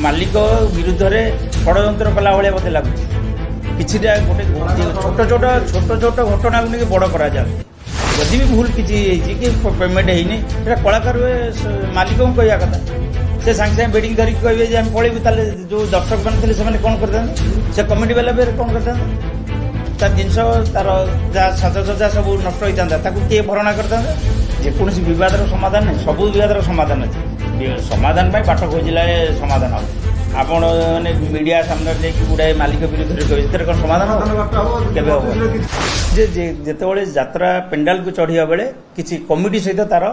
मालिक विरुद्ध में षड्यंत्र कला भाया मत लगुच कि गोटे छोट छोट छोट छोट घटना को लेकिन बड़ करा जदि भी भूल किसी कि पेमेंट होनी कलाकार मालिक को कहवा कथा से सांगे सांगे बेडिंग धरिक कहे जे पलैबू जो दर्शक मैंने से कौन करते से कमिटी वाला भी कौन करते तार जिनस तार जहाँ साजसजा सब नष्ट होता किए भरणा करता जेकोसी बद समाधान नहीं सब बद समाधान अच्छे समाधान बाट खोजिला समाधान हम आपण मैंने मीडिया सामने जाकि गुड़ाए मालिक विरुद्ध में कहे कौन समाधान हम जिते यात्रा पेंडाल को चढ़िया बेले किसी कमिटी सहित तार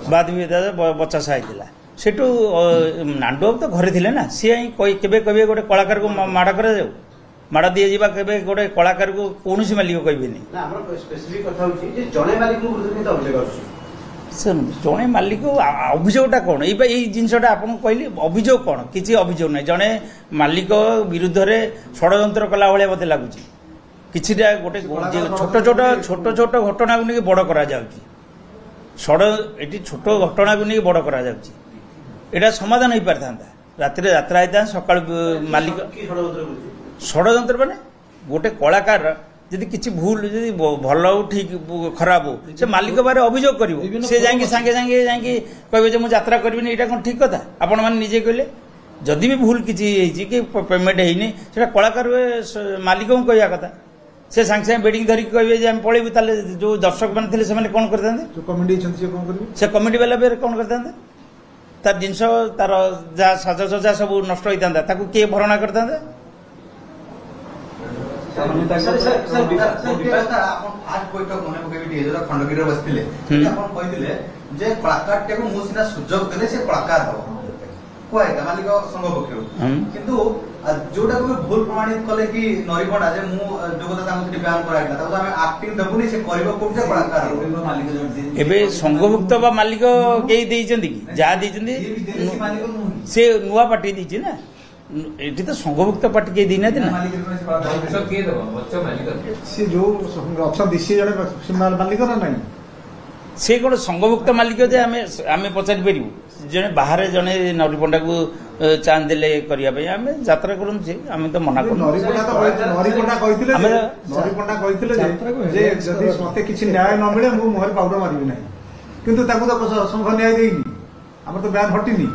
वाद विवाद बचासा होता सेठू नांडू तो घरे थे ना सी केवे कहे गोटे कलाकार को माड़ कर माड़ दी जा गोटे कलाकार को कौन मालिक कहे जड़े मालिक अभियोगटा कौन ये जिनसा आप कहली अभियोग कौन किसी अभियोग ना जड़े मालिक विरुद्ध में षड्यंत्र कला भाया मत लगुच कि गोटे छोट छोट छोट छोट घटना को लेकिन बड़ करा ये छोट घटना को लेकिन बड़ करा यहाँ समाधान हो पारि था राति यात्रा होता सका मालिक षड्यंत्र माने गोटे कलाकार जदि किसी भूल जदि भल हो ठीक खराब हो से मालिक बारे अभियोग कर सांगे सांगे कहे मुझे यात्रा करी यहाँ कौन ठीक कथा आपण मैंने निजे कहले जदि भी भूल किसी कि पेमेंट होनी कलाकार मालिक को कहवा कथा से सांगे सांगे बेडिंग धरिक कहे जे पलैबू जो दर्शक मैंने से कौन करते से कमिटी वाला भी कौन करते तार जिनस तार जहाँ साजसजा सब नष्ट होता किए भरणा करता खंडगिरी बसते कलाकार सीना सुजोग देने से कलाकार हम कहता मालिक संघ पक्ष जोटा को भूल प्रमाणित कले कि नरीपड़ा जे जोगदाता बयान कराइला आक्टिंग देबुनी से करबो कोठे कलाकार मालिक एबे संघभुक्त बा मालिक केई देइचंदी कि जा देइचंदी से नुवा पार्टी देइची ना ये तो संघभुक्त पार्टी के दी ना मालिक ना से कौन संघभुक्त मालिक जे आमे पचारि पारू जने बाहर जने नरीपंडा को चांस देले करने यात्रा करूँ आम तो मना मत कि न्याय न मिले मुहर पाउडर मारि ना कि संघ न्याय देनी आम तो बयान हटिनी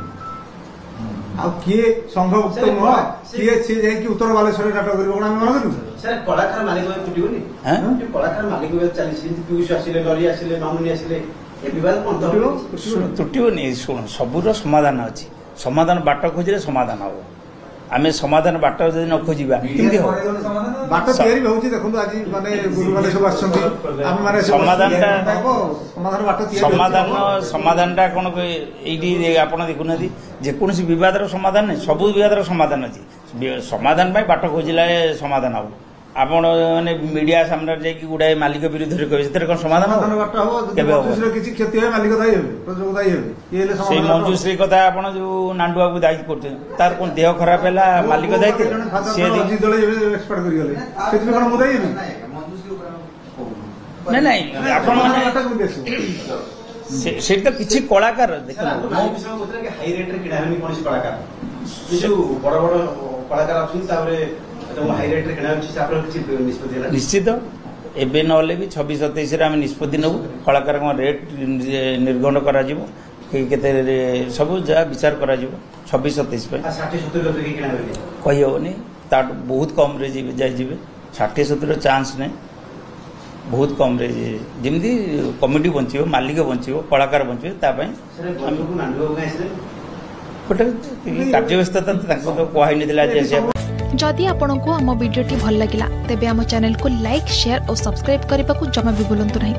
किए संघभुक्त नुह किए सी जाकि उत्तर बालेश्वर नाटक कर मन करूँ कलाकार मालिक कलाकार मालिक चली पीयूष आसिले लरी आसिले मामुनी आसिले तुटनी शुण सबूर समाधान अच्छी समाधान बाट खोजिले समाधान हम आम समाधान बाट जब न खोजा समाधानटा कौन ये आप देखुना जेकोसी बद समाधान नहीं सब बद समाधान अच्छी समाधान बाट खोजिला समाधान हम आपण मैंने मीडिया सामने जाकि गुड़ाए मालिक विरुद्ध में कहे कौन समाधान मंजूश्री कथा आप जो नांडू बाबू दायी करते तार कौन देह खराब है मालिक दायित्व से तो किसी कलाकार निश्चित एबे नले भी 26-27 आम निष्पत्ति नबू कलाकार रेट निर्गण कर सब जहाँ विचार कर 26-27 कही हेनी बहुत कम जाए 60-70 चांस नहीं बहुत कम जमी कमिटी बंचो मालिक बंचो कलाकार बंचे कार्य व्यस्तता तो कहनी जदि आपंक आम भिडी भल लगा तेब आम चैनल को लाइक शेयर और सब्सक्राइब करने को जमा भी भूलु नहीं।